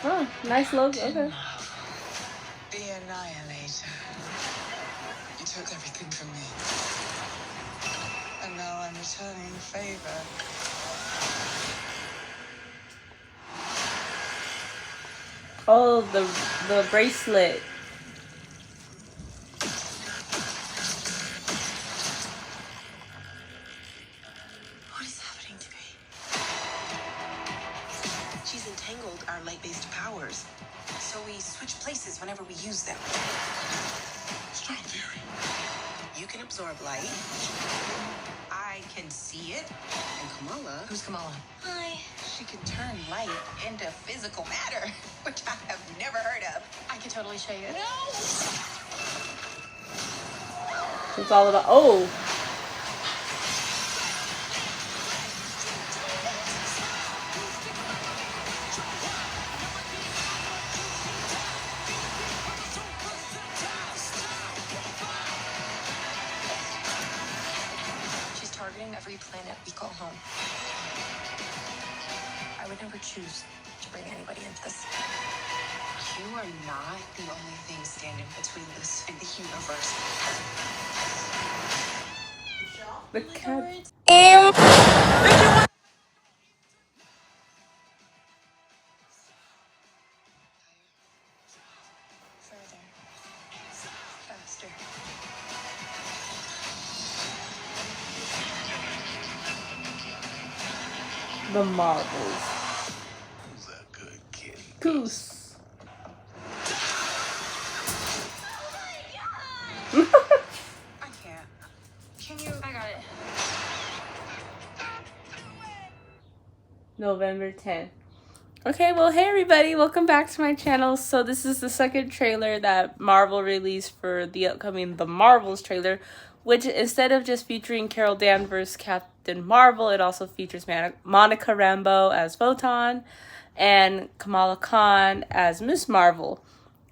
Oh, nice logo. Okay. The Annihilator. You took everything from me. And now I'm returning the favor. Oh, the bracelet. What is happening to me? She's entangled our light-based powers. So we switch places whenever we use them. Strong theory. You can absorb light. I can see it. And Kamala... Who's Kamala? Hi. She can turn light into physical matter, which I have never heard of. I can totally show you. No! It's all about... Oh! She's targeting every planet we call home. I would never choose to bring anybody into this. You are not the only thing standing between this and the universe. The cat. Further. Faster. The Marvels. Who's that good kid? Goose. I can't. Can you? I got it. November 10th. Okay, well, hey everybody, welcome back to my channel. So this is the second trailer that Marvel released for the upcoming The Marvels trailer, which instead of just featuring Carol Danvers, Captain Marvel, it also features Monica Rambeau as Photon and Kamala Khan as Miss Marvel.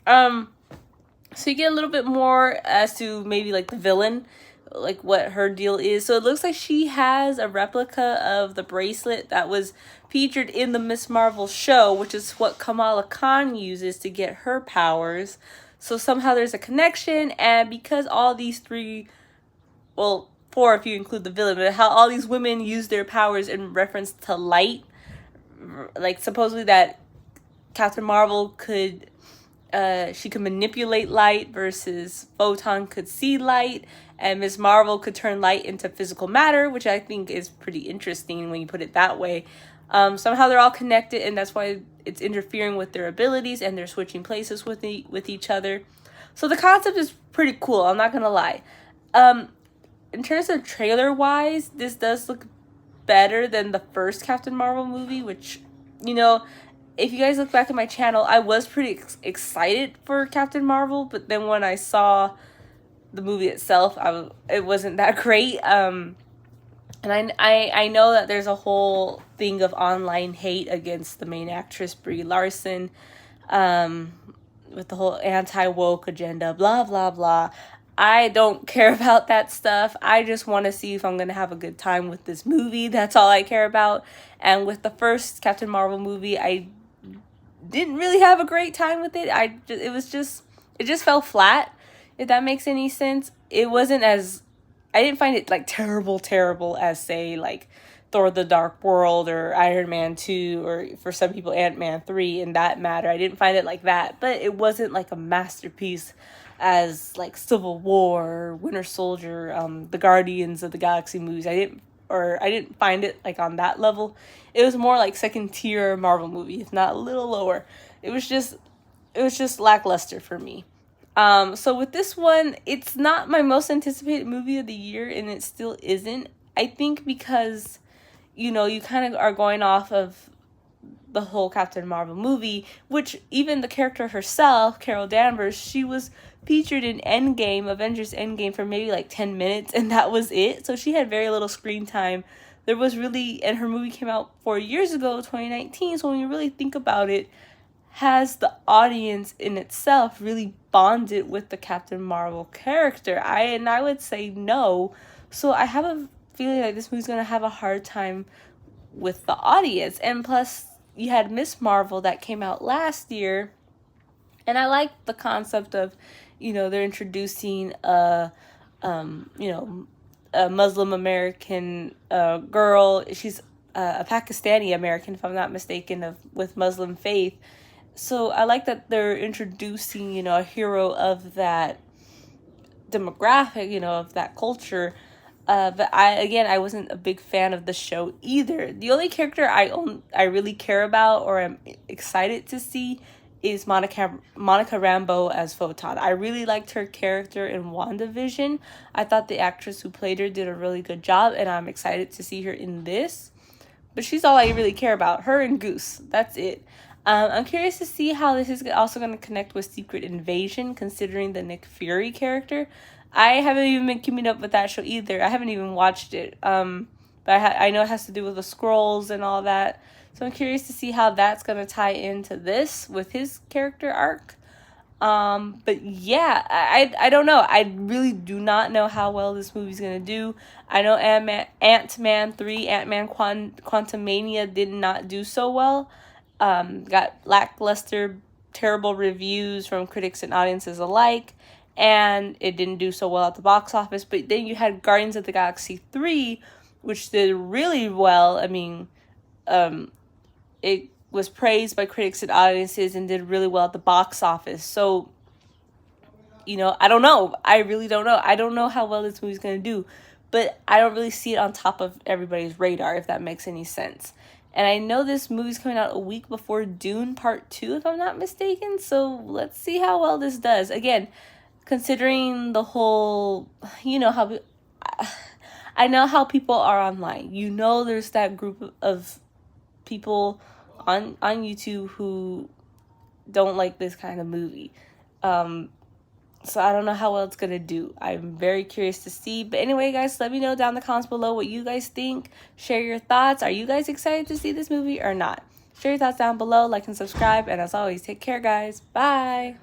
So you get a little bit more as to maybe like the villain, like what her deal is. So it looks like she has a replica of the bracelet that was featured in the Miss Marvel show, which is what Kamala Khan uses to get her powers. So somehow there's a connection, and because all these three, well, four if you include the villain, but how all these women use their powers in reference to light, like supposedly that Captain Marvel could she could manipulate light versus Photon could see light, and Miss Marvel could turn light into physical matter, which I think is pretty interesting when you put it that way. Somehow they're all connected, and that's why it's interfering with their abilities, and they're switching places with each other. So the concept is pretty cool, I'm not gonna lie. In terms of trailer-wise, this does look better than the first Captain Marvel movie, which, you know, if you guys look back at my channel, I was pretty excited for Captain Marvel, but then when I saw the movie itself, it wasn't that great. And I know that there's a whole thing of online hate against the main actress, Brie Larson, with the whole anti-woke agenda, blah, blah, blah. I don't care about that stuff. I just want to see if I'm going to have a good time with this movie. That's all I care about. And with the first Captain Marvel movie, I didn't really have a great time with it. It just fell flat, if that makes any sense. It wasn't as, I didn't find it like terrible as say like Thor the Dark World or Iron Man 2 or for some people Ant-Man 3 in that matter. I didn't find it like that, but it wasn't like a masterpiece as like Civil War, Winter Soldier, the Guardians of the Galaxy movies. I didn't find it like on that level. It was more like second tier Marvel movie, if not a little lower. It was just lackluster for me. So with this one, it's not my most anticipated movie of the year, and it still isn't. I think because, you know, you kind of are going off of the whole Captain Marvel movie, which even the character herself, Carol Danvers, she was featured in Endgame, Avengers Endgame, for maybe like 10 minutes, and that was it. So she had very little screen time. There was really, and her movie came out 4 years ago, 2019, so when you really think about it, has the audience in itself really bonded with the Captain Marvel character? I would say no. So I have a feeling like this movie's gonna have a hard time with the audience. And plus, you had Miss Marvel that came out last year, and I like the concept of, you know, they're introducing you know, a Muslim American girl. She's a Pakistani American, if I'm not mistaken, with Muslim faith. So I like that they're introducing, you know, a hero of that demographic, you know, of that culture. But I wasn't a big fan of the show either. The only character I really care about or am excited to see is Monica Rambeau as Photon. I really liked her character in WandaVision. I thought the actress who played her did a really good job, and I'm excited to see her in this. But she's all I really care about. Her and Goose. That's it. I'm curious to see how this is also going to connect with Secret Invasion, considering the Nick Fury character. I haven't even been keeping up with that show either. I haven't even watched it. But I know it has to do with the Skrulls and all that. So I'm curious to see how that's going to tie into this with his character arc. But yeah, I don't know. I really do not know how well this movie's going to do. I know Ant-Man 3, Ant-Man Quantumania did not do so well. Got lackluster, terrible reviews from critics and audiences alike. And it didn't do so well at the box office. But then you had Guardians of the Galaxy 3, which did really well. I mean, it was praised by critics and audiences and did really well at the box office. So, you know, I don't know. I really don't know. I don't know how well this movie's going to do. But I don't really see it on top of everybody's radar, if that makes any sense. And I know this movie's coming out a week before Dune Part 2, if I'm not mistaken. So let's see how well this does. Again, considering the whole, you know, how I know how people are online. You know, there's that group of people on YouTube who don't like this kind of movie. So I don't know how well it's going to do. I'm very curious to see. But anyway, guys, let me know down in the comments below what you guys think. Share your thoughts. Are you guys excited to see this movie or not? Share your thoughts down below. Like and subscribe. And as always, take care, guys. Bye.